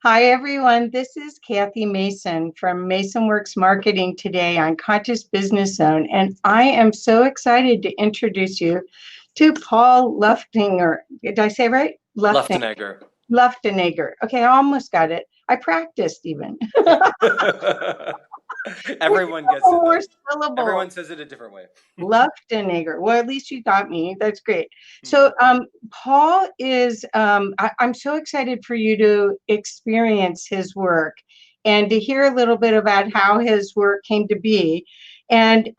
Hi, everyone. This is Kathy Mason from Mason Works Marketing today on Conscious Business Zone. And I am so excited to introduce you to Paul Luftenegger. Did I say right? Luftenegger. Luftenegger. Okay, I almost got it. I practiced even. Everyone gets it More though. syllables. Everyone says it a different way. Luftenegger. Well, at least you got me. That's great. Hmm. So, Paul is, I'm so excited for you to experience his work and to hear a little bit about how his work came to be. And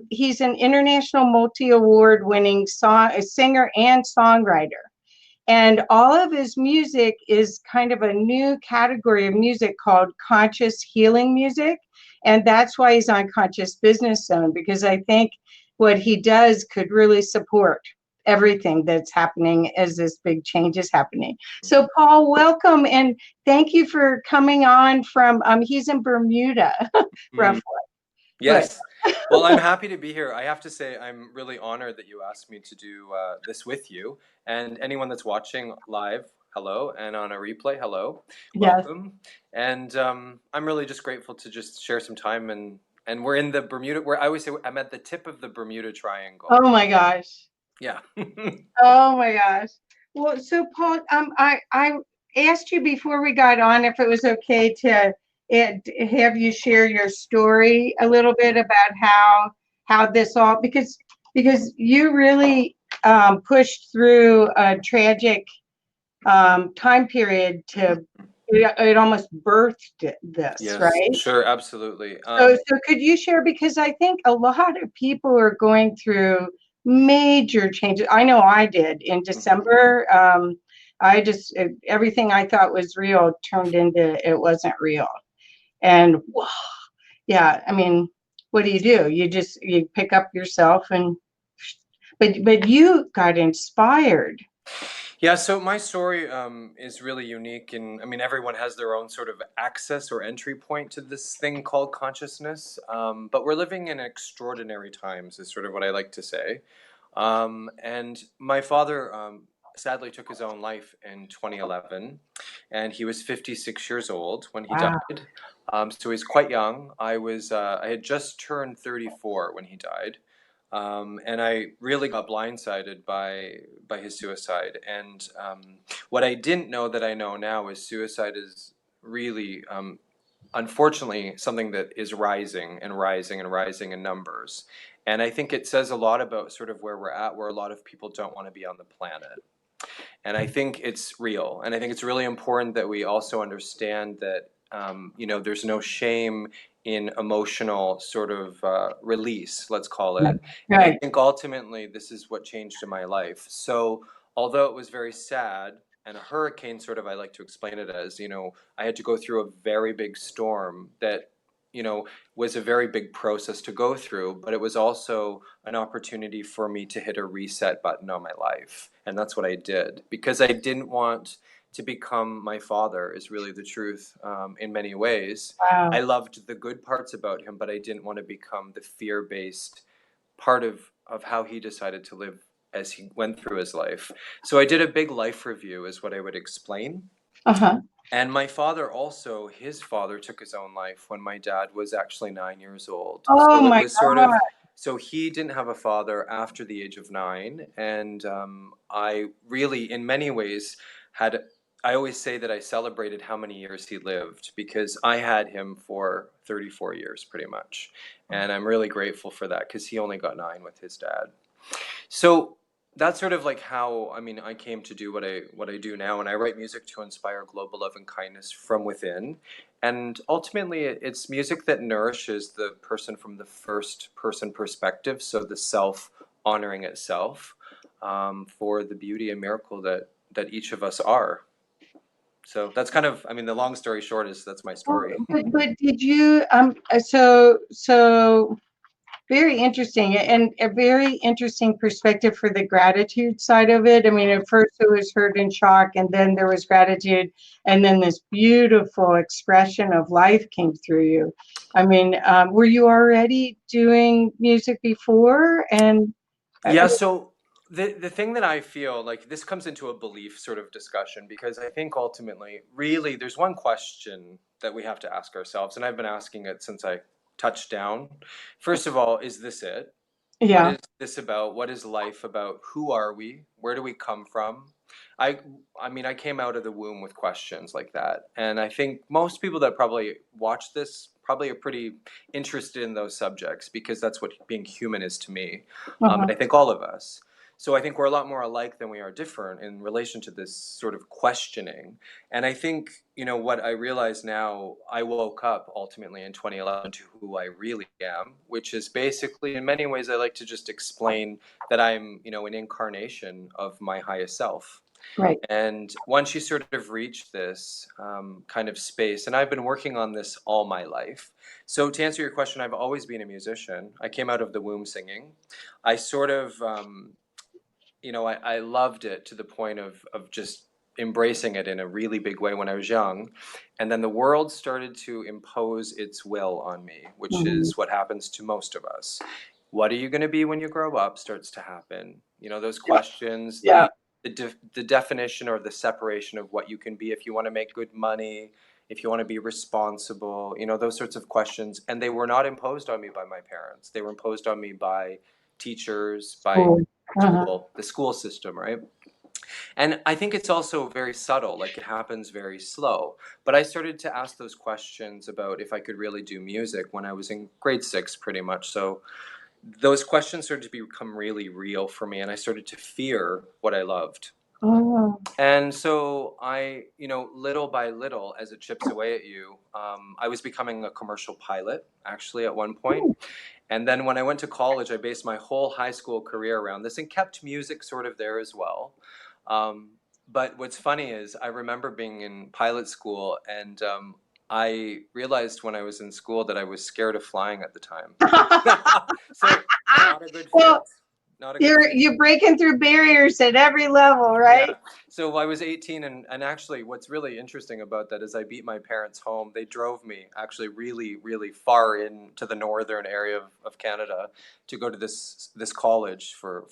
he's an international multi-award winning singer and songwriter. And all of his music is kind of a new category of music called conscious healing music. And that's why he's on Conscious Business Zone, because I think what he does could really support everything that's happening as this big change is happening. So, Paul, welcome and thank you for coming on from, he's in Bermuda, roughly. Yes. Well, I'm happy to be here. I have to say, I'm really honored that you asked me to do this with you. And anyone that's watching live, hello. And on a replay, hello. Yes. Welcome. And I'm really just grateful to just share some time. And we're in the Bermuda, where I always say I'm at the tip of the Bermuda Triangle. Oh, my gosh. Yeah. Oh my gosh. Well, so Paul, I asked you before we got on if it was okay to have you share your story a little bit about how this all because you really pushed through a tragic time period to it almost birthed this, Yes, right? sure, absolutely. So could you share, because I think a lot of people are going through major changes. I know I did in December. I just everything I thought was real turned into it wasn't real. And wow, yeah, I mean, what do? You pick up yourself and but you got inspired. Yeah, so my story is really unique, and I mean, everyone has their own sort of access or entry point to this thing called consciousness. But we're living in extraordinary times, is sort of what I like to say. And my father sadly took his own life in 2011, and he was 56 years old when he Wow. died. So he's quite young. I had just turned 34 when he died. And I really got blindsided by his suicide. And what I didn't know that I know now is suicide is really, unfortunately, something that is rising and rising and rising in numbers. And I think it says a lot about sort of where we're at, where a lot of people don't want to be on the planet. And I think it's real. And I think it's really important that we also understand that, there's no shame in emotional sort of release, let's call it. And I Right. think ultimately this is what changed in my life. So although it was very sad, and a hurricane, sort of, I like to explain it as, I had to go through a very big storm that, was a very big process to go through, but it was also an opportunity for me to hit a reset button on my life. And that's what I did, because I didn't want to become my father, is really the truth, in many ways. Wow. I loved the good parts about him, but I didn't want to become the fear-based part of how he decided to live as he went through his life. So I did a big life review, is what I would explain. Uh-huh. And my father also, his father took his own life when my dad was actually 9 years old. Oh So it my was sort God. of, so he didn't have a father after the age of 9. And I really, in many ways, had, I always say that I celebrated how many years he lived, because I had him for 34 years pretty much. And I'm really grateful for that, because he only got 9 with his dad. So that's sort of like how, I mean, I came to do what I do now, and I write music to inspire global love and kindness from within. And ultimately, it's music that nourishes the person from the first person perspective, so the self honoring itself, for the beauty and miracle that each of us are. So that's kind of, I mean, the long story short is that's my Well, story. but did you so very interesting, and a very interesting perspective for the gratitude side of it. I mean, at first it was hurt and shock, and then there was gratitude, and then this beautiful expression of life came through you. I mean, were you already doing music before? And Yeah, so The thing that I feel like this comes into a belief sort of discussion, because I think ultimately, really, there's one question that we have to ask ourselves, and I've been asking it since I touched down. First of all, is this it? What Yeah. is this about? What is life about? Who are we? Where do we come from? I I mean, I came out of the womb with questions like that. And I think most people that probably watch this probably are pretty interested in those subjects, because that's what being human is to me. Uh-huh. And I think all of us. So I think we're a lot more alike than we are different in relation to this sort of questioning. And I think, what I realize now, I woke up ultimately in 2011 to who I really am, which is basically, in many ways, I like to just explain that I'm, an incarnation of my highest self. Right. And once you sort of reach this kind of space, and I've been working on this all my life. So to answer your question, I've always been a musician. I came out of the womb singing. I sort of, I loved it to the point of just embracing it in a really big way when I was young. And then the world started to impose its will on me, which Mhm. is what happens to most of us. What are you going to be when you grow up starts to happen. Those questions, Yeah. the definition or the separation of what you can be if you want to make good money, if you want to be responsible, those sorts of questions. And they were not imposed on me by my parents. They were imposed on me by teachers, by Cool. Uh-huh. the school system, right? And I think it's also very subtle, like it happens very slow. But I started to ask those questions about if I could really do music when I was in grade 6, pretty much. So those questions started to become really real for me, and I started to fear what I loved. Oh. And so little by little, as it chips away at you, I was becoming a commercial pilot, actually, at one point. And then when I went to college, I based my whole high school career around this and kept music sort of there as well. Um, but what's funny is I remember being in pilot school, and I realized when I was in school that I was scared of flying at the time. So not a good fit. Well, Not a good you're fit. you're breaking through barriers at every level, right? Yeah. So I was 18, and actually what's really interesting about that is I beat my parents home. They drove me actually really, really far into the northern area of Canada to go to this college for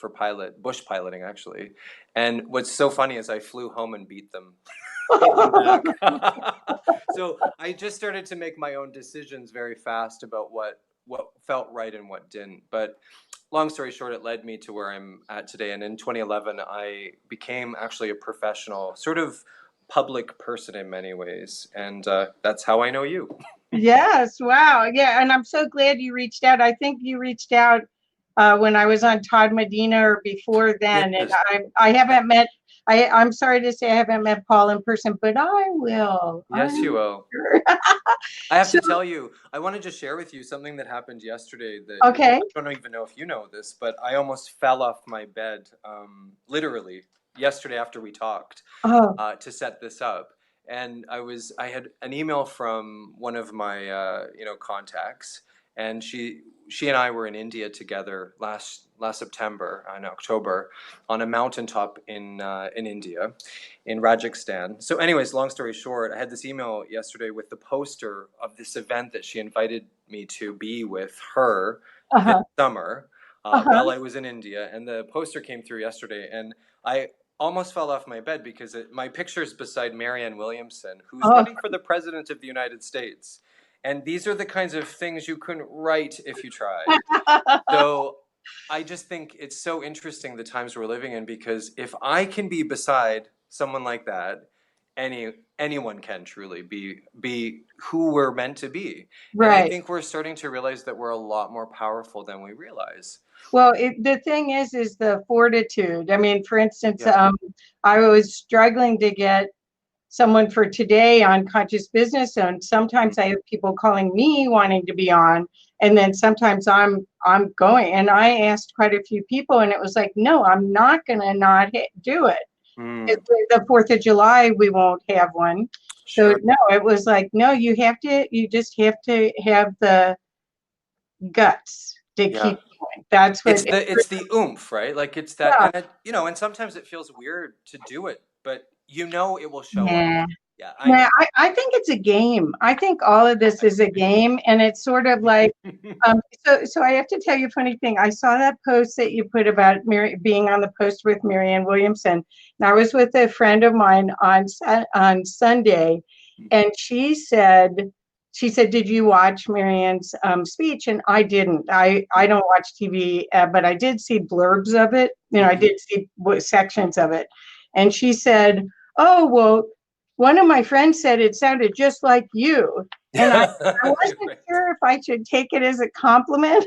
bush piloting, actually. And what's so funny is I flew home and beat them. Beat them back. So I just started to make my own decisions very fast about what felt right and what didn't. But long story short, it led me to where I'm at today. And in 2011, I became actually a professional, sort of public person in many ways. And that's how I know you. Yes, wow. Yeah, and I'm so glad you reached out. I think you reached out when I was on Todd Medina or before then, and Yes. I haven't met. I'm sorry to say I haven't met Paul in person, but I will. Yes, you I'm will. sure. I have So to tell you, I want to just share with you something that happened yesterday that okay. I don't even know if you know this, but I almost fell off my bed, literally yesterday after we talked, Oh, to set this up. And I had an email from one of my, contacts, and she and I were in India together last September, in October, on a mountaintop in India, in Rajasthan. So, anyways, long story short, I had this email yesterday with the poster of this event that she invited me to be with her this uh-huh, summer, uh-huh. while I was in India. And the poster came through yesterday, and I almost fell off my bed because my picture's beside Marianne Williamson, who's Oh, running for the president of the United States. And these are the kinds of things you couldn't write if you tried. So I just think it's so interesting the times we're living in, because if I can be beside someone like that, anyone can truly be who we're meant to be. And I right. think we're starting to realize that we're a lot more powerful than we realize. Well, the thing is the fortitude. I mean, for instance, Yeah. I was struggling to get someone for today on conscious business, and sometimes I have people calling me wanting to be on, and then sometimes I'm going, and I asked quite a few people, and it was like, no, I'm not gonna not do it. Mm, It's like the 4th of July, we won't have one. So sure. no, it was like, no, you just have to have the guts to Yeah. keep going. That's what, It's the oomph, right? Like it's that, yeah, and and sometimes it feels weird to do it, but it will show up. yeah. Yeah, Yeah, I think it's a game. I think all of this is a game, and it's sort of like, so I have to tell you a funny thing. I saw that post that you put about being on the post with Marianne Williamson, and I was with a friend of mine on Sunday, and she said, "Did you watch Marianne's speech?" And I didn't. I don't watch TV, but I did see blurbs of it. I did see sections of it, and she said, "Oh, well, one of my friends said it sounded just like you." And I wasn't Right. sure if I should take it as a compliment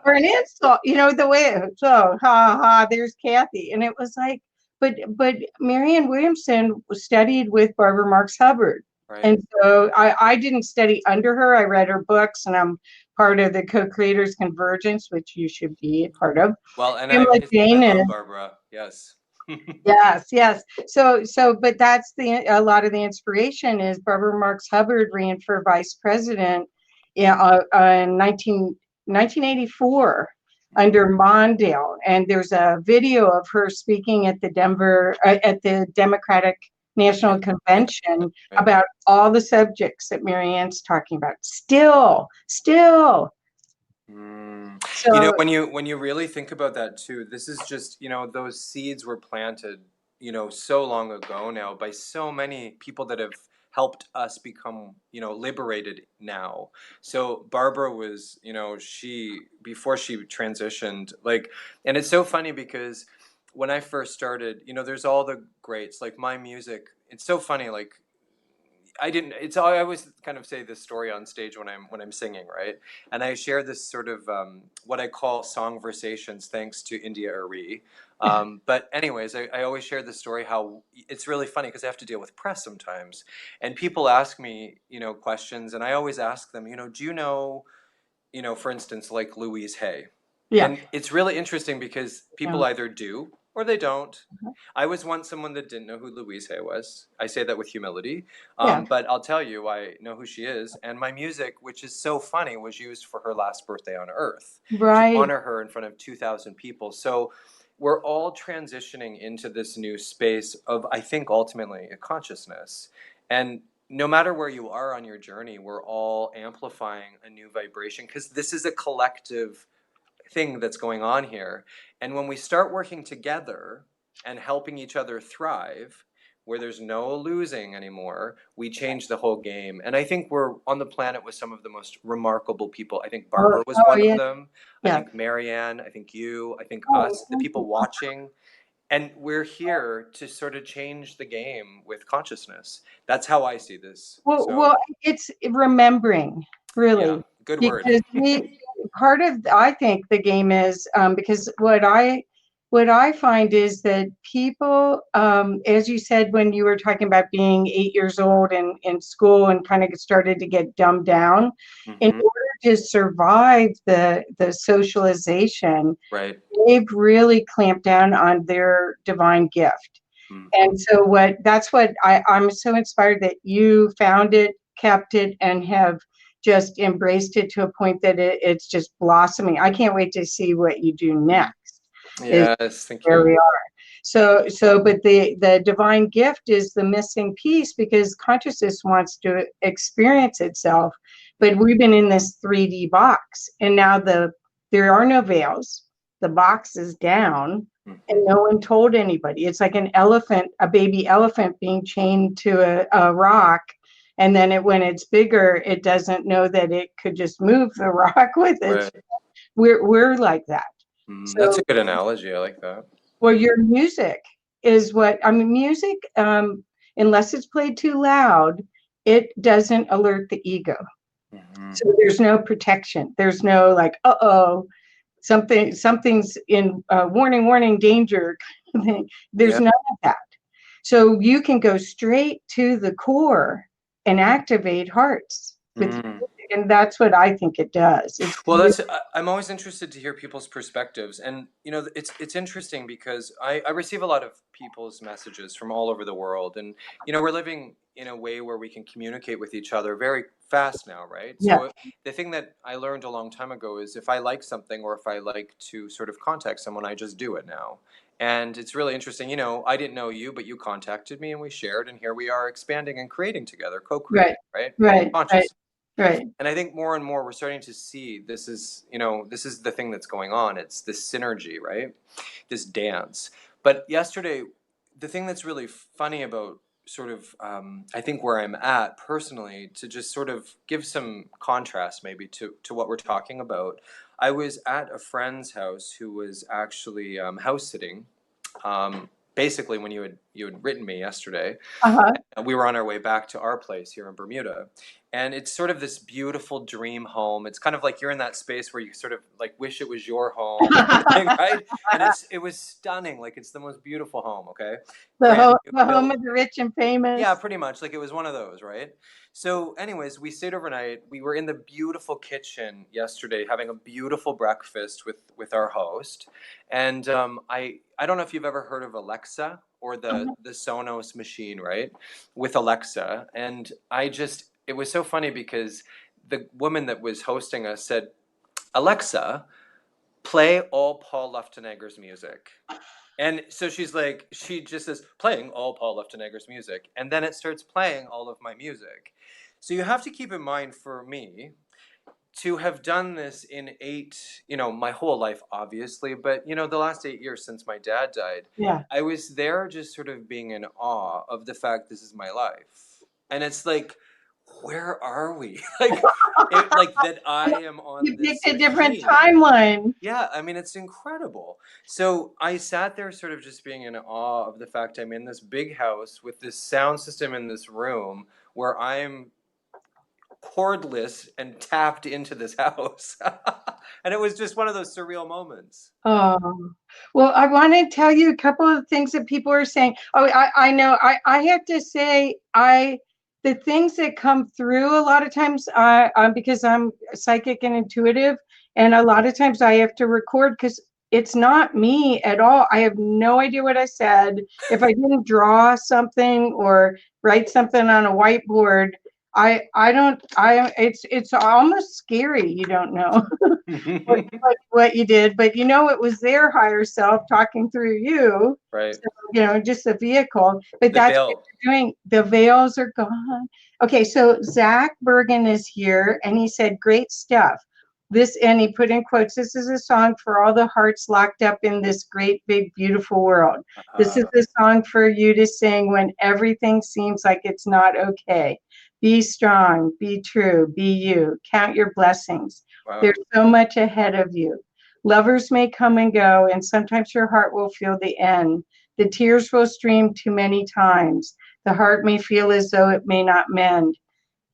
or an insult, the way so ha ha, there's Kathy. And it was like, but Marianne Williamson studied with Barbara Marx Hubbard. Right. And so I didn't study under her. I read her books, and I'm part of the co-creators Convergence, which you should be a part of. Well, and Pamela I Jane love is. Barbara. Yes. Yes, yes. So, but that's a lot of the inspiration is Barbara Marx Hubbard ran for vice president, in 1984 under Mondale, and there's a video of her speaking at the Democratic National Convention Right. about all the subjects that Marianne's talking about. Still. Mm. So When you really think about that too, this is just, those seeds were planted, so long ago now by so many people that have helped us become, liberated now. So Barbara was, she before she transitioned, like, and it's so funny because when I first started, there's all the greats, like my music. It's so funny, like I didn't. It's I always kind of say this story on stage when I'm singing, right? And I share this sort of what I call songversations, thanks to India Ari. But anyways, I always share this story how it's really funny because I have to deal with press sometimes, and people ask me, questions, and I always ask them, do you know, for instance, like Louise Hay. yeah, And it's really interesting because people yeah, either do or they don't. I was once someone that didn't know who Louise Hay was. I say that with humility. yeah, But I'll tell you, I know who she is. And my music, which is so funny, was used for her last birthday on Earth to right. honor her in front of 2,000 people. So we're all transitioning into this new space of, I think, ultimately a consciousness. And no matter where you are on your journey, we're all amplifying a new vibration because this is a collective thing that's going on here. And when we start working together and helping each other thrive, where there's no losing anymore, we change the whole game. And I think we're on the planet with some of the most remarkable people. I think Oh, Barbara was oh one of yeah, them. I yeah. think Marianne, I think you, I think Oh, us, the thank people you. watching. And we're here to sort of change the game with consciousness. That's how I see this. Well, So, it's remembering, yeah, really, good word. because part of, I think, the game is, because what I find is that people, as you said when you were talking about being 8 years old and in school and kind of started to get dumbed down, in Hmm. order to survive the socialization, Right. they've really clamped down on their divine gift. Hmm. And so that's what I'm so inspired that you found it, kept it, and have just embraced it to a point that it's just blossoming. I can't wait to see what you do next, is Yes, thank where you. we are. But the divine gift is the missing piece because consciousness wants to experience itself, but we've been in this 3D box, and now there are no veils. The box is down, and Hmm. no one told anybody. It's like an elephant, a baby elephant being chained to a rock, and then when it's bigger, it doesn't know that it could just move the rock with it. Right. We're like that. That's a So, good analogy. I like that. well, your music is what I mean. Music, unless it's played too loud, it doesn't alert the ego. Hmm. So there's no protection. There's no like, uh-oh, something's in warning, warning, danger. There's Yeah. none of that. So you can go straight to the core and activate hearts with Mm. music, and that's what I think it does. It's Well, really, I'm always interested to hear people's perspectives, and it's interesting because I receive a lot of people's messages from all over the world, and we're living in a way where we can communicate with each other very fast now, right? yeah, So the thing that I learned a long time ago is if I like something or if I like to sort of contact someone, I just do it now. And it's really interesting. You know, I didn't know you, but you contacted me and we shared, and here we are expanding and creating together, co-creating, Right, right? right, right, Conscious. right. And I think more and more we're starting to see this is, you know, this is the thing that's going on. It's this synergy, right? This dance. But yesterday, the thing that's really funny about sort of, I think where I'm at personally, to just sort of give some contrast maybe to what we're talking about, I was at a friend's house who was actually house sitting. Basically, when you had written me yesterday, Uh-huh. and we were on our way back to our place here in Bermuda. And it's sort of this beautiful dream home. It's kind of like you're in that space where you sort of like wish it was your home or something, right? And it was stunning. Like it's the most beautiful home, okay? Brand new The home built. of the rich and Yeah, famous. pretty much. Like it was one of those, right? So, anyways, we stayed overnight. We were in the beautiful kitchen yesterday, having a beautiful breakfast with our host. And I don't know if you've ever heard of Alexa or the Sonos machine, right? With Alexa, and I just it was so funny because the woman that was hosting us said, "Alexa, play all Paul Luftenegger's music." And so she's like, she just says, playing all Paul Luftenegger's music. And then it starts playing all of my music. So you have to keep in mind for me to have done this in my whole life, obviously, but, the last 8 years since my dad died, Yeah. I was there just sort of being in awe of the fact this is my life. And it's like, where are we? Like that I am on You picked this a different machine. timeline. Yeah, I mean, it's incredible. So I sat there sort of just being in awe of the fact I'm in this big house with this sound system in this room where I'm cordless and tapped into this house. And it was just one of those surreal moments. Yeah. Oh, well, I want to tell you a couple of things that people are saying. Oh, I know. I have to say, the things that come through a lot of times, because I'm psychic and intuitive, and a lot of times I have to record because it's not me at all. I have no idea what I said. If I didn't draw something or write something on a whiteboard, I don't. It's almost scary. You don't know. what you did, but it was their higher self talking through you. Right. So, just a vehicle. But The that's what veil. you're doing. The veils are gone. Okay, so Zach Bergen is here, and he said, "Great stuff." And he put in quotes, "This is a song for all the hearts locked up in this great, big, beautiful world. This is Uh, a song for you to sing when everything seems like it's not okay. Be strong, be true, be you. Count your blessings. There's wow. so much ahead of you. Lovers may come and go, and sometimes your heart will feel the end. The tears will stream too many times. The heart may feel as though it may not mend,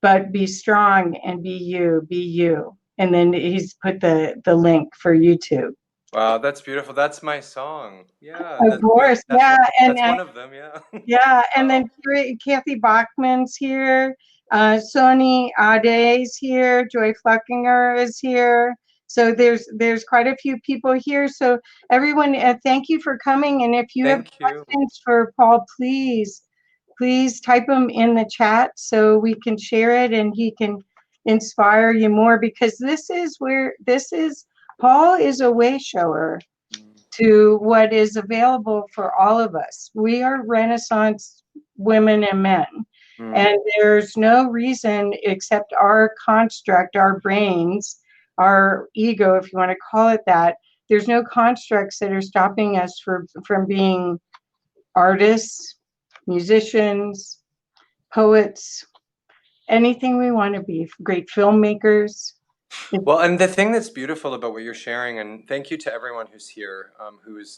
but be strong and be you, be you." And then he's put the link for YouTube. Wow, that's beautiful. That's my song. Yeah, Of course, that's yeah, one and that's one of them, yeah. yeah, and then Wow. Kathy Bachmann's here. Sony Ade's here. Joy Fluckinger is here. So there's quite a few people here. So everyone, thank you for coming. And if you have Thank you. questions for Paul, please type them in the chat so we can share it and he can inspire you more, because Paul is a way shower to what is available for all of us. We are Renaissance women and men, Mm. and there's no reason except our construct, our brains, our ego, if you want to call it that. There's no constructs that are stopping us from being artists, musicians, poets, anything we want to be, great filmmakers. Well, and the thing that's beautiful about what you're sharing, and thank you to everyone who's here,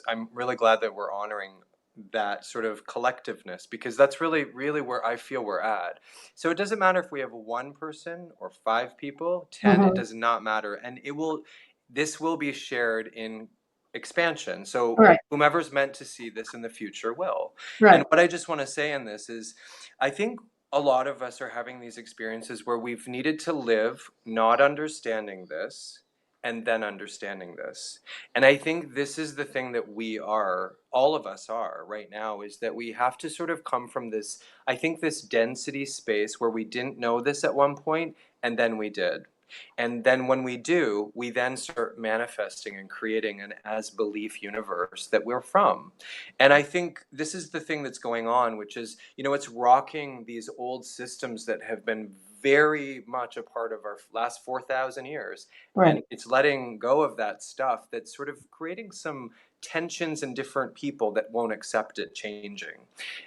I'm really glad that we're honoring that sort of collectiveness, because that's really, really where I feel we're at. So it doesn't matter if we have one person or five people, 10, it Mhm. does not matter. And this will be shared in expansion. So Right, whomever's meant to see this in the future will. And right. what I just want to say in this is, I think a lot of us are having these experiences where we've needed to live not understanding this and then understanding this. And I think this is the thing that all of us are right now, is that we have to sort of come from this, I think, this density space where we didn't know this at one point and then we did. And then when we do, we then start manifesting and creating an as-belief universe that we're from. And I think this is the thing that's going on, which is, it's rocking these old systems that have been very much a part of our last 4,000 years. Right. And it's letting go of that stuff that's sort of creating some tensions in different people that won't accept it changing.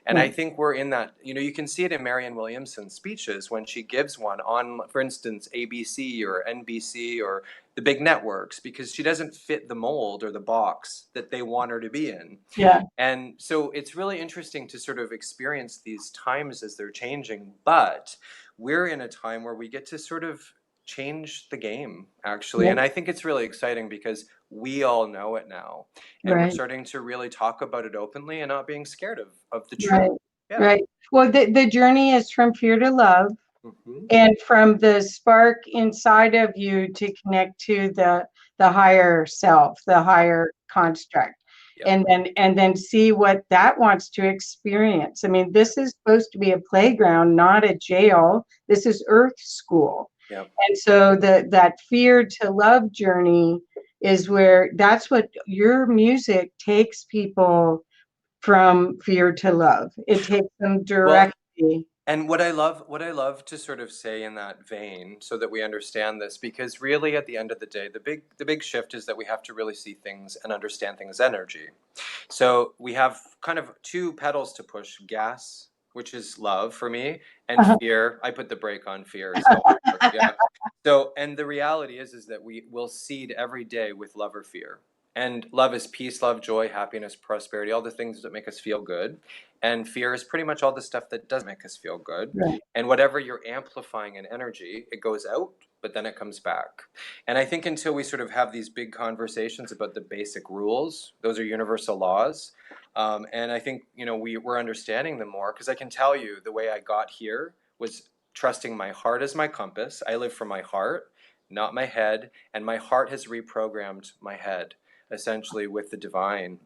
And I think we're in that, you can see it in Marianne Williamson's speeches when she gives one on, for instance, ABC or NBC or the big networks, because she doesn't fit the mold or the box that they want her to be in. Yeah. And so it's really interesting to sort of experience these times as they're changing, but we're in a time where we get to sort of change the game, actually. Yeah. And I think it's really exciting because we all know it now. And we're Right. starting to really talk about it openly and not being scared of the Right. truth. Yeah. Right. Well, the journey is from fear to love, Mhm. and from the spark inside of you to connect to the higher self, the higher construct. Yep. And then see what that wants to experience. I mean, this is supposed to be a playground, not a jail. This is Earth School. Yep. And so that fear to love journey is where, that's what your music takes people from fear to love. It takes them Well, directly. and what I love to sort of say in that vein, so that we understand this, because really at the end of the day, the big shift is that we have to really see things and understand things as energy. So we have kind of two pedals to push: gas, which is love for me, and Uh-huh. fear. I put the brake on fear. So yeah. So, and the reality is that we will seed every day with love or fear. And love is peace, love, joy, happiness, prosperity, all the things that make us feel good. And fear is pretty much all the stuff that doesn't make us feel good. Right. And whatever you're amplifying in energy, it goes out, but then it comes back. And I think until we sort of have these big conversations about the basic rules, those are universal laws. And I think, we're understanding them more, because I can tell you the way I got here was trusting my heart as my compass. I live from my heart, not my head. And my heart has reprogrammed my head, essentially, with the divine.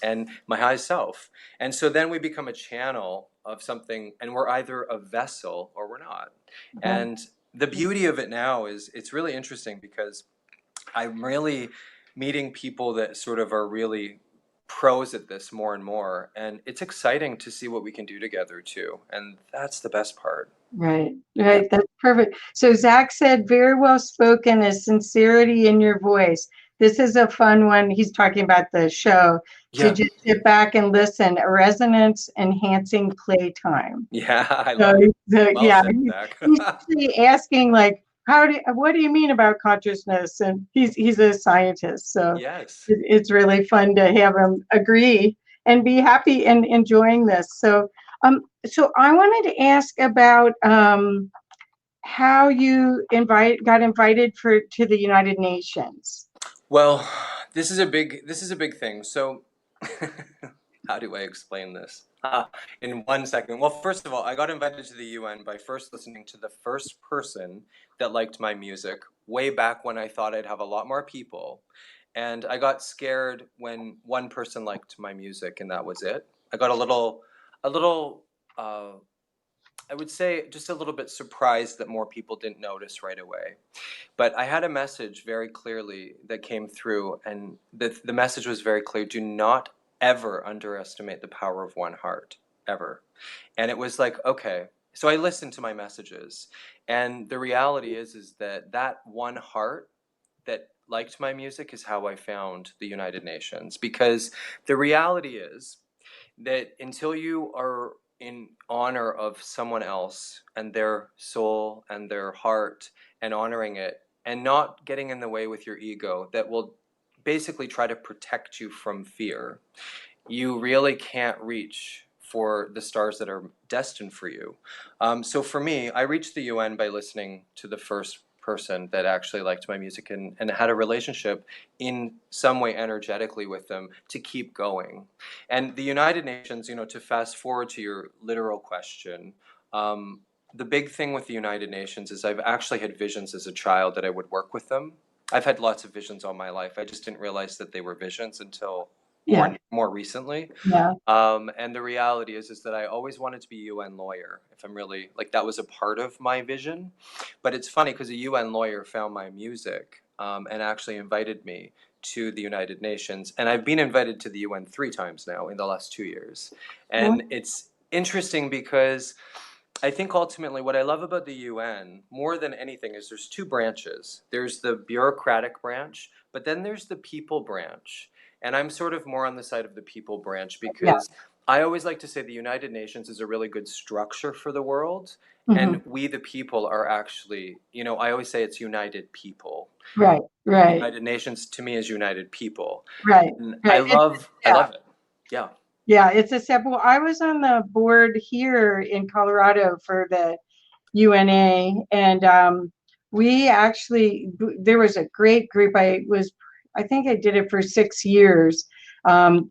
And my high self. And so then we become a channel of something, and we're either a vessel or we're not. And the beauty of it now is it's really interesting, because I'm really meeting people that sort of are really pros at this more and more. And it's exciting to see what we can do together too. And that's the best part. Right, right. That's perfect. So Zach said, very well spoken, a sincerity in your voice. This is a fun one. He's talking about the show, to Yeah. just sit back and listen, a resonance enhancing playtime. Yeah, I So, love it. Well yeah, said, Zach. he's actually asking, like, what do you mean about consciousness? And he's a scientist, so Yes. it's really fun to have him agree and be happy and enjoying this. So I wanted to ask about how you got invited to the United Nations. Well, this is a big thing. So how do I explain this? In 1 second. Well, first of all, I got invited to the UN by first listening to the first person that liked my music way back when I thought I'd have a lot more people. And I got scared when one person liked my music, and that was it. I got a little, I would say just a little bit surprised that more people didn't notice right away. But I had a message very clearly that came through, and the message was very clear: do not ever underestimate the power of one heart, ever. And it was like, okay. So I listened to my messages, and the reality is that one heart that liked my music is how I found the United Nations. Because the reality is that until you are in honor of someone else and their soul and their heart, and honoring it and not getting in the way with your ego that will basically try to protect you from fear, you really can't reach for the stars that are destined for you. So for me, I reached the UN by listening to the first person that actually liked my music, and had a relationship in some way energetically with them to keep going. And the United Nations, to fast forward to your literal question, the big thing with the United Nations is I've actually had visions as a child that I would work with them. I've had lots of visions all my life. I just didn't realize that they were visions until Yeah. more recently. Yeah. And the reality is that I always wanted to be a UN lawyer. If I'm really like that was a part of my vision. But it's funny because a UN lawyer found my music and actually invited me to the United Nations. And I've been invited to the UN 3 times now in the last 2 years. And it's interesting because I think ultimately what I love about the UN more than anything is there's 2 branches. There's the bureaucratic branch, but then there's the people branch. And I'm sort of more on the side of the people branch Yeah. because I always like to say the United Nations is a really good structure for the world. Hmm. And we, the people, are actually, I always say it's united people. Right. The Right. United Nations to me is united people. Right. And I Right. I Yeah. love it. Yeah. Yeah. It's a step. Well, I was on the board here in Colorado for the UNA, and we actually there was a great group. I think I did it for 6 years. So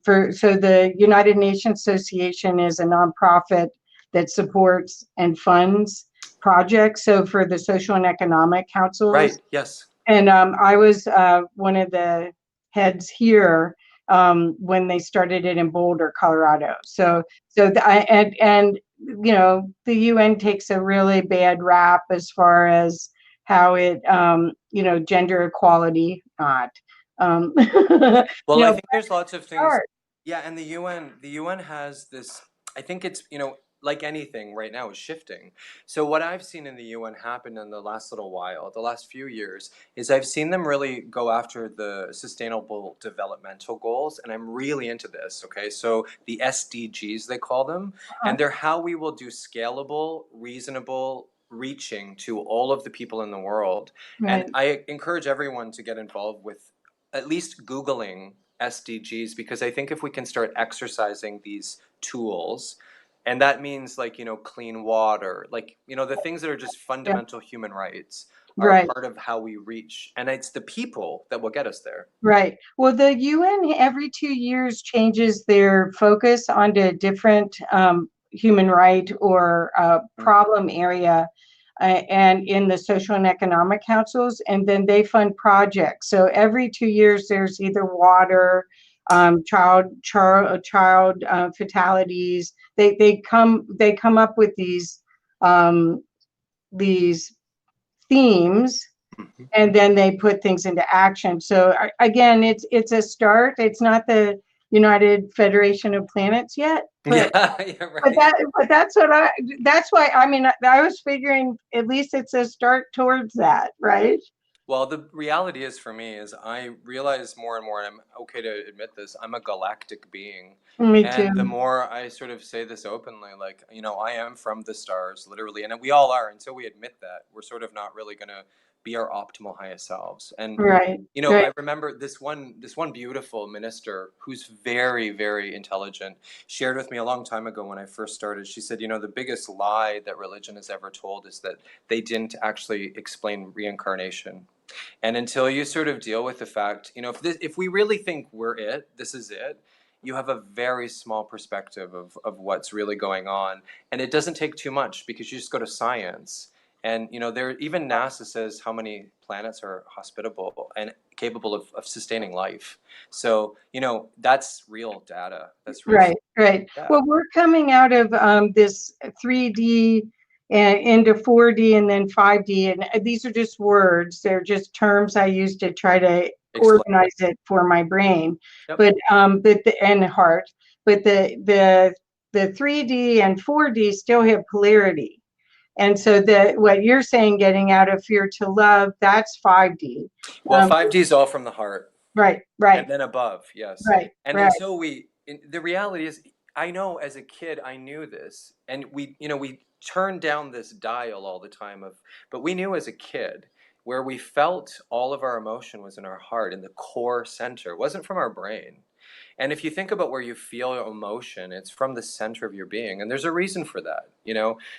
the United Nations Association is a nonprofit that supports and funds projects. So for the social and economic councils, Right. Yes. and I was one of the heads here when they started it in Boulder, Colorado. And the UN takes a really bad rap as far as how it gender equality not. Well, I think there's lots of things. Hard. Yeah, and the UN has this. I think it's like anything right now is shifting. So what I've seen in the UN happen in the last little while, the last few years, is I've seen them really go after the sustainable developmental goals, and I'm really into this. Okay, so the SDGs they call them, Uh-huh. and they're how we will do scalable, reasonable reaching to all of the people in the world. Right. And I encourage everyone to get involved with at least Googling SDGs because I think if we can start exercising these tools, and that means like, clean water, like, the things that are just Yeah. fundamental human rights are Right. part of how we reach. And it's the people that will get us there. Right. Well, the UN every 2 years changes their focus onto a different human right or problem area, and in the social and economic councils, and then they fund projects. So every 2 years, there's either water, child fatalities. They come up with these themes, Mhm. and then they put things into action. So again, it's a start. It's not the United Federation of Planets yet, but Yeah, yeah, but right. that but that's why I mean I was figuring at least it's a start towards that, right? Well, the reality is for me is I realize more and more, and I'm okay to admit this, I'm a galactic being. Me too. And the more I sort of say this openly, like, I am from the stars, literally, and we all are. Until we admit that, we're sort of not really going to be our optimal highest selves. And Right. Right. I remember this one beautiful minister who's very, very intelligent shared with me a long time ago when I first started. She said, the biggest lie that religion has ever told is that they didn't actually explain reincarnation. And until you sort of deal with the fact, if we really think we're it, this is it, you have a very small perspective of what's really going on. And it doesn't take too much because you just go to science. And, even NASA says how many planets are hospitable and capable of sustaining life. So, that's real data. That's real. Right, right. Yeah. Well, we're coming out of this 3D and into 4D and then 5D, and these are just words. They're just terms I use to try to Explain. organize it for my brain, Yep. but the and heart. But the 3D and 4D still have polarity, and so what you're saying, getting out of fear to love, that's 5D. Well, 5D is all from the heart. Right, right, And then above, yes. right, And right. until the reality is, I know as a kid, I knew this, and we turned down this dial all the time but we knew as a kid where we felt all of our emotion was in our heart, in the core center. It wasn't from our brain. And if you think about where you feel emotion, it's from the center of your being. And there's a reason for that.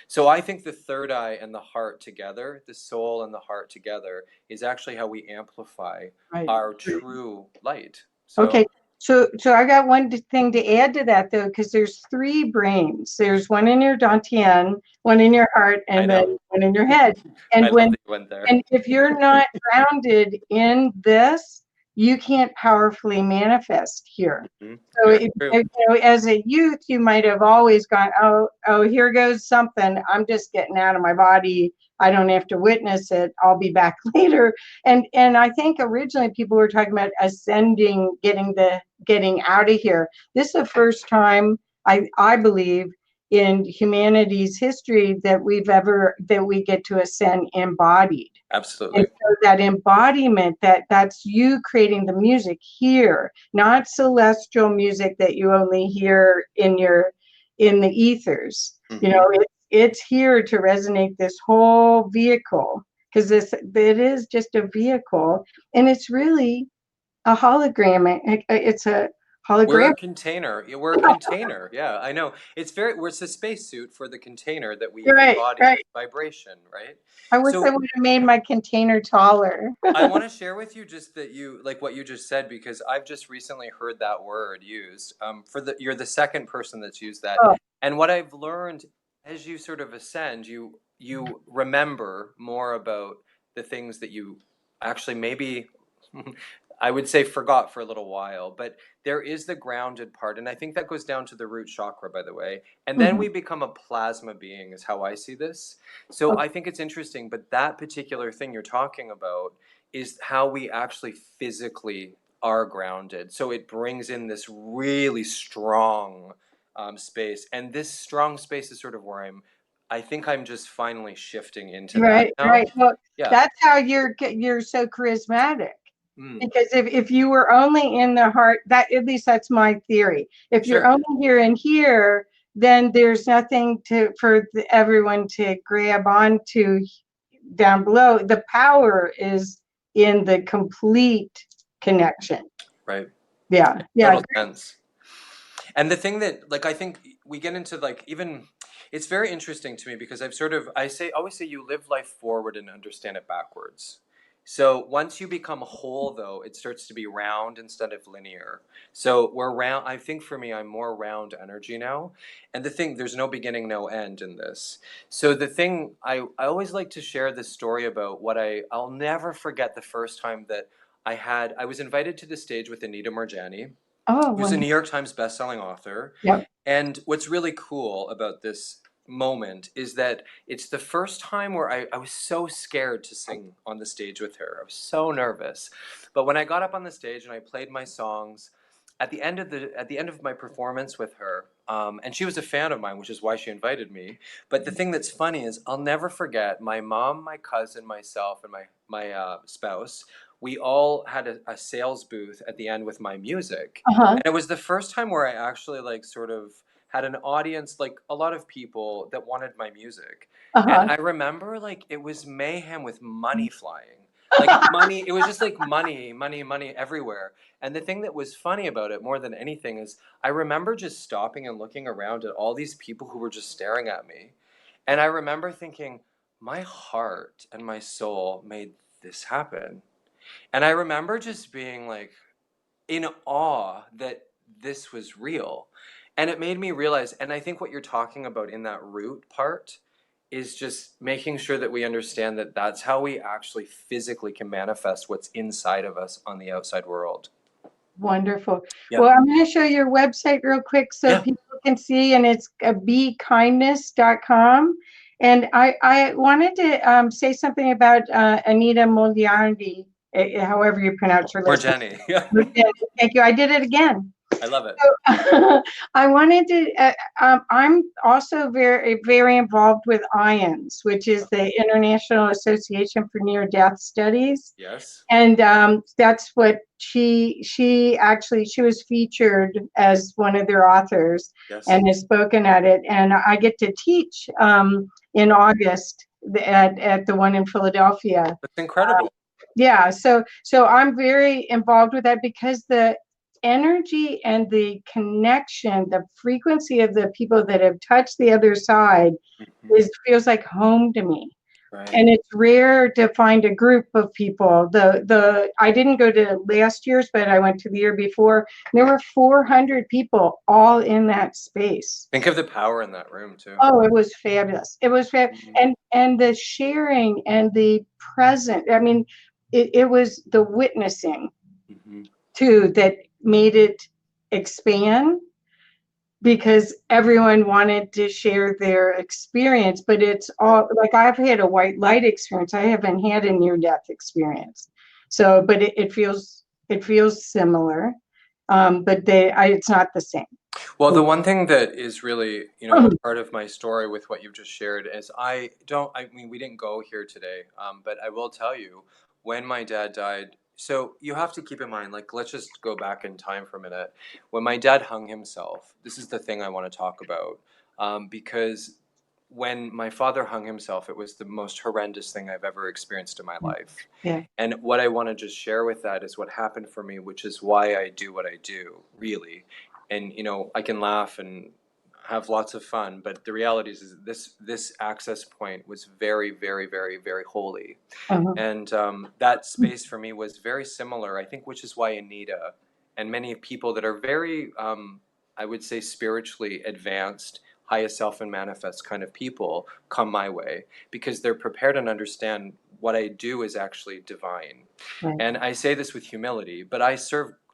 So I think the third eye and the heart together, the soul and the heart together, is actually how we amplify Right. our true light. Okay, So so I got one thing to add to that though, because there's 3 brains. There's one in your dantian, one in your heart, I and know. then one in your head. And I love that you went there. if you're not grounded in this, you can't powerfully manifest here. Mhm. So, Very true. as a youth, you might have always gone, oh, here goes something. I'm just getting out of my body. I don't have to witness it. I'll be back later. And I think originally people were talking about ascending, getting out of here. This is the first time I believe in humanity's history that we get to ascend embodied. Absolutely. And so that embodiment, that's you creating the music here, not celestial music that you only hear in the ethers. Mm-hmm. You know, it's here to resonate this whole vehicle, because it is just a vehicle, and it's really a hologram. It's a We're hologram. a container. Yeah, we're a container. Yeah, I know. We're a spacesuit for the container that we Right, embody right. this vibration, right? I wish I So would have made my container taller. I want to share with you just that like what you just said, because I've just recently heard that word used. You're the second person that's used that, Oh, and what I've learned as you sort of ascend, you remember more about the things that you actually maybe I would say forgot for a little while, but there is the grounded part, and I think that goes down to the root chakra, by the way, and then we become a plasma being, is how I see this. So okay. I think it's interesting, but that particular thing you're talking about is how we actually physically are grounded. So it brings in this really strong space, and this strong space is sort of where I think I'm just finally shifting into that Right, now. right. Well, Yeah. that's how you're so charismatic. Mm, Because if you were only in the heart, that at least that's my theory. If you're sure. only here and here, then there's nothing for everyone to grab onto down below. The power is in the complete connection. Right. Yeah, yeah. Total sense. And the thing that, like, I think we get into, like, even it's very interesting to me because always say you live life forward and understand it backwards. So once you become whole, though, it starts to be round instead of linear. So we're round. I think for me, I'm more round energy now. And there's no beginning, no end in this. So the thing I always like to share this story about I'll never forget the first time that I was invited to the stage with Anita Morjani, Oh, who's a New wonderful. York Times bestselling author. Yep. And what's really cool about this moment is that it's the first time where I was so scared to sing on the stage with her. I was so nervous. But when I got up on the stage and I played my songs, at the end of my performance with her, and she was a fan of mine, which is why she invited me. But the thing that's funny is I'll never forget my mom, my cousin, myself, and my spouse. We all had a sales booth at the end with my music, Uh-huh. and it was the first time where I actually like sort of had an audience, like a lot of people that wanted my music. And Uh-huh. I remember like it was mayhem with money flying. Like money, it was just like money, money, money everywhere. And the thing that was funny about it more than anything is I remember just stopping and looking around at all these people who were just staring at me. And I remember thinking, my heart and my soul made this happen. And I remember just being like in awe that this was real. And it made me realize, and I think what you're talking about in that root part is just making sure that we understand that that's how we actually physically can manifest what's inside of us on the outside world. Wonderful. Yeah. Well, I'm going to show your website real quick so Yeah. people can see, and it's bekindness.com. And I wanted to say something about Anita Moliardi, however you pronounce her Or last Jenny. Yeah. name. Thank you. I did it again. I love it. I wanted to, I'm also very, very involved with IONS, which is the International Association for Near-Death Studies. Yes. And that's what she was featured as one of their authors. Yes. And has spoken at it. And I get to teach in August at the one in Philadelphia. That's incredible. Yeah, so I'm very involved with that because the energy and the connection, the frequency of the people that have touched the other side feels like home to me. Right. And it's rare to find a group of people. I didn't go to last year's, but I went to the year before. There were 400 people all in that space. Think of the power in that room too. Oh, it was fabulous. It was fabulous. And the sharing and the present. I mean, it was the witnessing too, that made it expand, because everyone wanted to share their experience. But it's all like, I've had a white light experience. I haven't had a near death experience. So, but it feels similar. But it's not the same. Well, the one thing that is really, you know, a part of my story with what you've just shared is I mean, we didn't go here today, but I will tell you, when my dad died, so you have to keep in mind, like, let's just go back in time for a minute. When my dad hung himself, this is the thing I want to talk about, because when my father hung himself, it was the most horrendous thing I've ever experienced in my life. Yeah. And what I want to just share with that is what happened for me, which is why I do what I do, really. And you know, I can laugh and have lots of fun, but the reality is this access point was very, very, very, very holy. Uh-huh. And that space for me was very similar, I think, which is why Anita and many people that are very, I would say, spiritually advanced, highest self and manifest kind of people come my way, because they're prepared and understand what I do is actually divine. Right. And I say this with humility, but I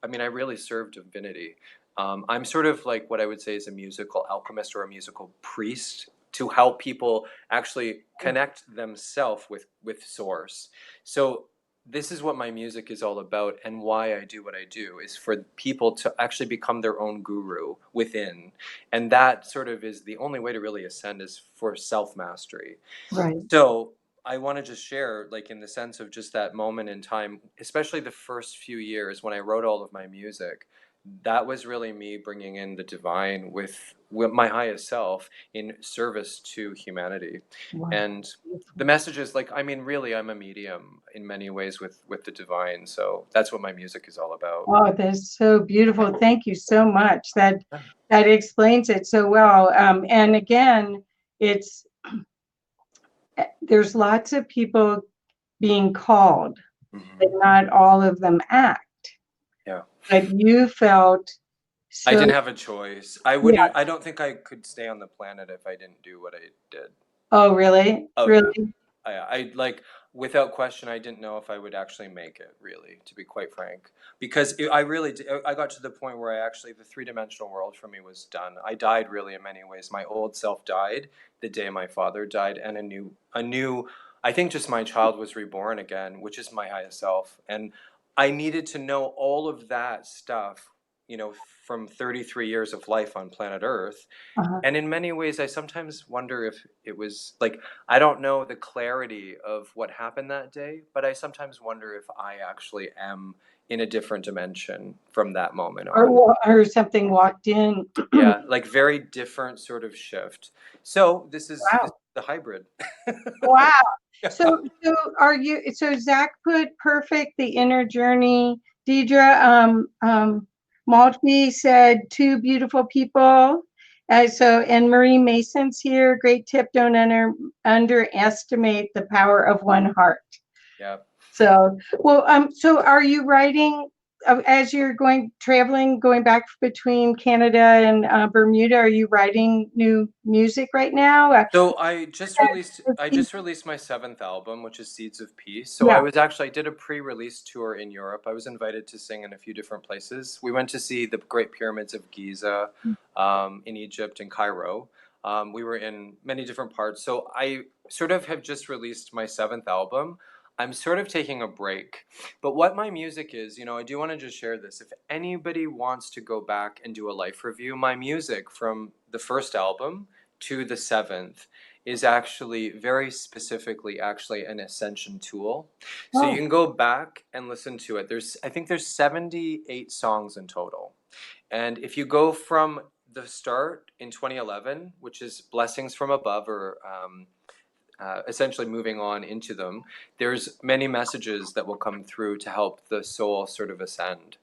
really serve divinity. I'm sort of like what I would say is a musical alchemist or a musical priest, to help people actually connect themselves with source. So this is what my music is all about, and why I do what I do is for people to actually become their own guru within. And that sort of is the only way to really ascend, is for self-mastery. Right. So I want to just share, like, in the sense of just that moment in time, especially the first few years when I wrote all of my music, that was really me bringing in the divine with my highest self in service to humanity. Wow. And the message is, like, I mean, really, I'm a medium in many ways with the divine. So that's what my music is all about. Oh, that's so beautiful. Thank you so much. That explains it so well. And again, there's lots of people being called, but not all of them act. Yeah. But you felt so. I didn't have a choice. I wouldn't. I don't think I could stay on the planet if I didn't do what I did. Oh, really? Oh, really? yeah. I like, without question, I didn't know if I would actually make it, really, to be quite frank. Because I really did, I got to the point where the three-dimensional world for me was done. I died, really, in many ways. My old self died the day my father died, and a new, I think, just my child was reborn again, which is my highest self. And I needed to know all of that stuff, you know, from 33 years of life on planet Earth. Uh-huh. And in many ways, I sometimes wonder if it was like, I don't know the clarity of what happened that day, but I sometimes wonder if I actually am in a different dimension from that moment on. Or something walked in. Yeah, like, very different sort of shift. So this is Wow. the hybrid. Wow. Yeah. So Zach put perfect, the inner journey. Deidre, Maltby said two beautiful people. And Marie Mason's here. Great tip. Don't underestimate the power of one heart. Yeah. So, so are you writing as you're traveling, going back between Canada and Bermuda? Are you writing new music right now? So I just released my seventh album, which is Seeds of Peace. So Yeah. I did a pre-release tour in Europe. I was invited to sing in a few different places. We went to see the Great Pyramids of Giza, in Egypt and Cairo. We were in many different parts. So I sort of have just released my seventh album. I'm sort of taking a break. But what my music is, you know, I do want to just share this. If anybody wants to go back and do a life review, my music from the first album to the seventh is actually very specifically actually an ascension tool. So you can go back and listen to it. I think there's 78 songs in total. And if you go from the start in 2011, which is Blessings from Above, or essentially moving on into them, there's many messages that will come through to help the soul sort of ascend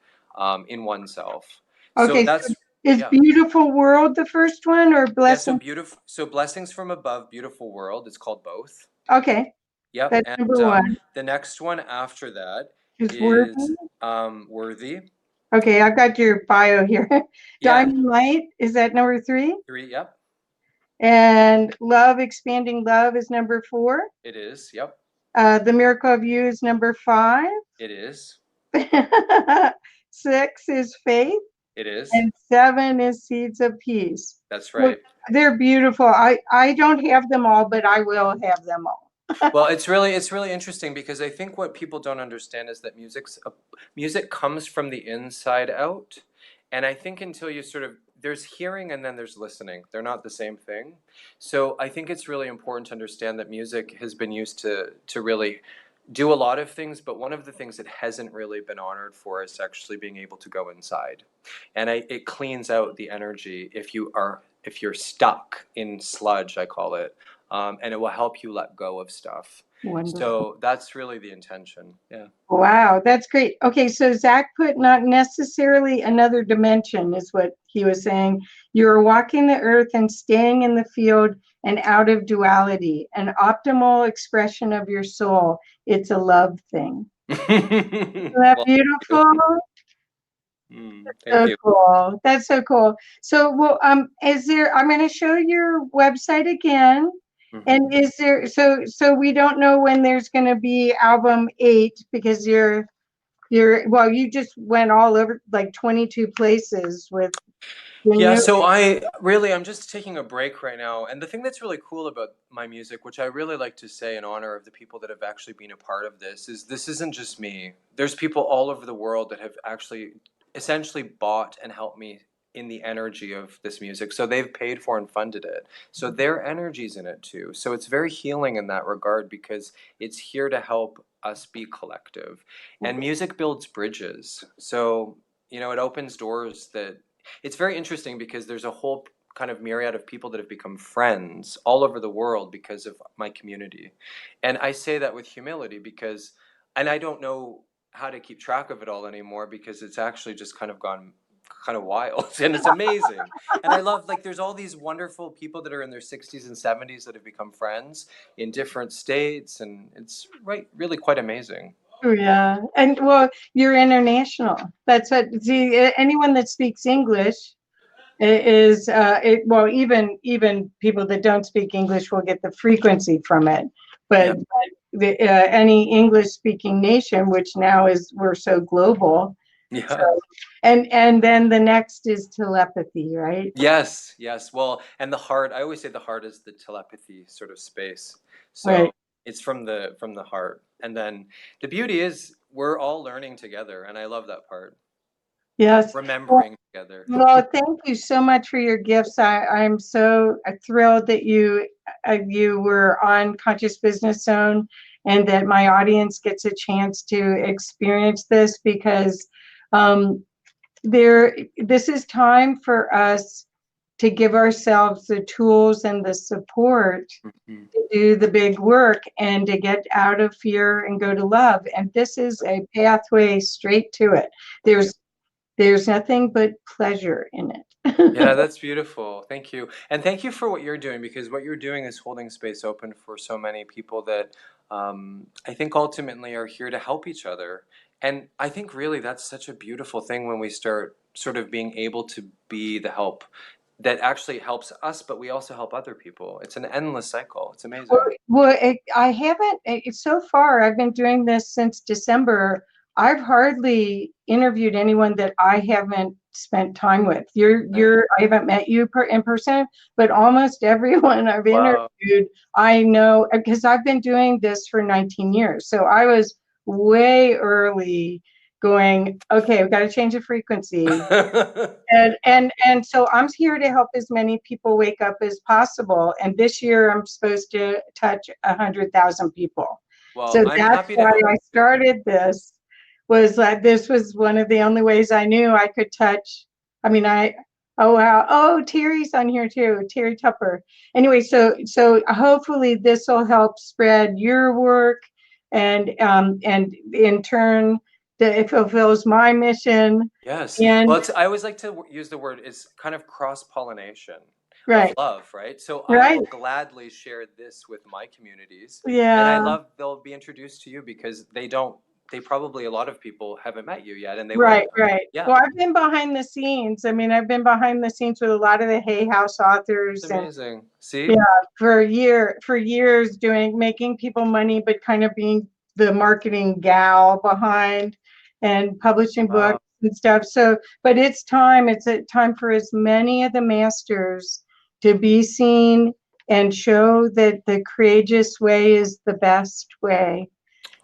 in oneself. So Okay. that's, Is yeah. Beautiful World the first one, or Yeah, so Blessing? Blessings from Above, Beautiful World. It's called both. Okay. Yep. That's And number one. the next one after that Is is Worthy? Worthy. Okay, I've got your bio here. Yeah. Diamond Light, is that number 3? 3. Yep. And Love, Expanding Love is number 4. It is. Yep. The Miracle of You is number 5. It is. 6 is faith, It is. and 7 is seeds of peace. That's Well, right. they're beautiful. I don't have them all, but I will have them all. Well, it's really interesting because I think what people don't understand is that music comes from the inside out, and I think until you sort of there's hearing and then there's listening. They're not the same thing. So I think it's really important to understand that music has been used to really do a lot of things, but one of the things it hasn't really been honored for is actually being able to go inside, and it cleans out the energy if you're stuck in sludge, I call it, and it will help you let go of stuff. Wonderful. So that's really the intention. Yeah. Wow, that's great. Okay, so Zach put not necessarily another dimension is what he was saying. You're walking the earth and staying in the field and out of duality, an optimal expression of your soul. It's a love thing. Isn't that Well, beautiful? thank So you. cool. That's so cool. So, well, is there? I'm going to show your website again. And is there? So we don't know when there's going to be album 8 because well, you just went all over like 22 places with the Yeah, new. so I'm just taking a break right now. And the thing that's really cool about my music, which I really like to say in honor of the people that have actually been a part of this, is this isn't just me. There's people all over the world that have actually essentially bought and helped me in the energy of this music. So they've paid for and funded it. So their energy's in it too. So it's very healing in that regard because it's here to help us be collective. And music builds bridges. So, it opens doors that it's very interesting because there's a whole kind of myriad of people that have become friends all over the world because of my community. And I say that with humility and I don't know how to keep track of it all anymore because it's actually just kind of gone kind of wild and it's amazing. And I love, like, there's all these wonderful people that are in their 60s and 70s that have become friends in different states, and it's really quite amazing. Yeah, and well, you're international. That's what. See, anyone that speaks English is well, even people that don't speak English will get the frequency from it. But, any English speaking nation, which now we're so global. Yeah. So, and then the next is telepathy, right? Yes. Well, and the heart, I always say the heart is the telepathy sort of space. So Right. it's from the heart. And then the beauty is we're all learning together, and I love that part. Yes. Remembering together. Well, thank you so much for your gifts. I'm so thrilled that you were on Conscious Business Zone and that my audience gets a chance to experience this because this is time for us to give ourselves the tools and the support Mhm. to do the big work and to get out of fear and go to love. And this is a pathway straight to it. There's nothing but pleasure in it. Yeah, that's beautiful. Thank you. And thank you for what you're doing, because what you're doing is holding space open for so many people that I think ultimately are here to help each other. And I think really that's such a beautiful thing when we start sort of being able to be the help that actually helps us, but we also help other people. It's an endless cycle. It's amazing. Well, I haven't, so far, I've been doing this since December. I've hardly interviewed anyone that I haven't spent time with. I haven't met you in person, but almost everyone I've Wow. interviewed, I know, because I've been doing this for 19 years. So I was way early going, okay, we've got to change the frequency. And so I'm here to help as many people wake up as possible. And this year I'm supposed to touch 100,000 people. Well, So I'm that's happy to why help. I started this. Was that this was one of the only ways I knew I could touch. I mean, oh wow, oh Terry's on here too, Terry Tupper. Anyway, so hopefully this will help spread your work, and in turn, it fulfills my mission. Yes. And Well, I always like to use the word, it's kind of cross-pollination of right. love, right? So I Right. will gladly share this with my communities. Yeah. And I love they'll be introduced to you because they probably, a lot of people haven't met you yet, and they will. Right. Yeah. Well, I've been behind the scenes. I mean, I've been behind the scenes with a lot of the Hay House authors, It's and amazing. See? yeah, for years making people money, but kind of being the marketing gal behind and publishing Wow. books and stuff. So, but it's time. It's a time for as many of the masters to be seen and show that the courageous way is the best way.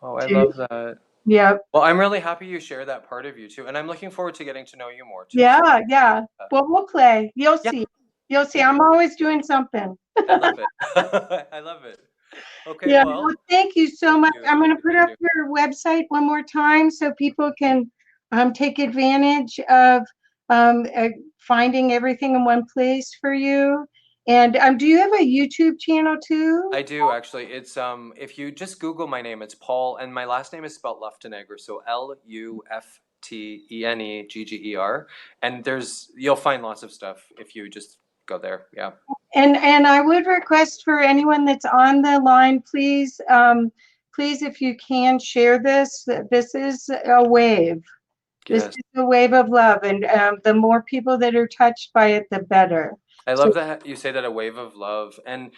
Oh, I love that. Yep. Well, I'm really happy you share that part of you too, and I'm looking forward to getting to know you more too. So, Yeah. Well, we'll play. You'll yeah, see. You'll see. I'm always doing something. I love it. I love it. Okay, Yeah. well, Well, thank you so thank much. you. I'm going to put Thank up you. your website one more time so people can take advantage of finding everything in one place for you. And do you have a YouTube channel too? I do actually. It's if you just Google my name, it's Paul, and my last name is spelled Luftenegger, so Luftenegger, and you'll find lots of stuff if you just go there. Yeah. And I would request for anyone that's on the line, please, please, if you can share this. This is a wave. This Yes. is a wave of love, and the more people that are touched by it, the better. I So, love that you say that, a wave of love. And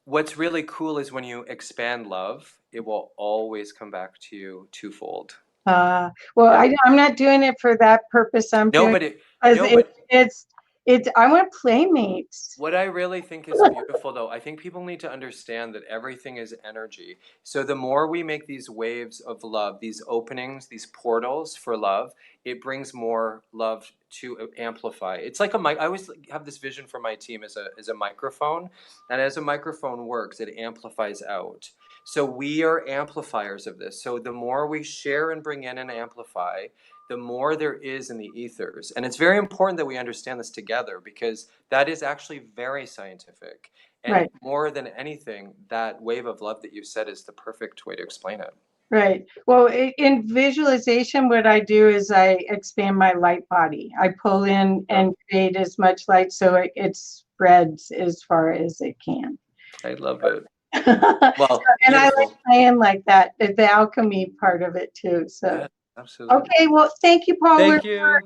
what's really cool is when you expand love, it will always come back to you twofold. well, Yeah. I'm not doing it for that purpose. I'm No, doing but it because no, but it's. I want playmates. what I really think is beautiful, though, I think people need to understand that everything is energy. So the more we make these waves of love, these openings, these portals for love, it brings more love to amplify. It's like a mic. I always have this vision for my team as a microphone, and as a microphone works, it amplifies out. So we are amplifiers of this. So the more we share and bring in and amplify, the more there is in the ethers. And it's very important that we understand this together, because that is actually very scientific. And Right. more than anything, that wave of love that you said is the perfect way to explain it. Right. Well, in visualization, what I do is I expand my light body. I pull in Yeah, and create as much light so it spreads as far as it can. I love it. So, Well, and I like beautiful. playing like that, the alchemy part of it too. So, Yeah, absolutely. okay. Well, thank you, Paul. Thank you.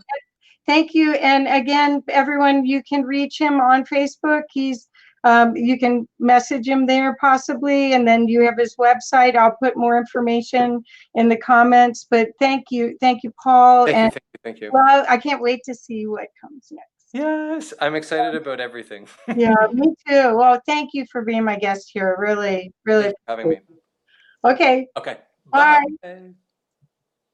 Thank you. And again, everyone, you can reach him on Facebook. You can message him there possibly, and then you have his website. I'll put more information in the comments. But thank you, Paul. Thank you. And Thank you. Thank you. well, I can't wait to see what comes next. Yes, I'm excited about everything. Yeah, me too. Well, thank you for being my guest here. Really, Thank really. you for having me. Okay. Okay. Bye. Bye.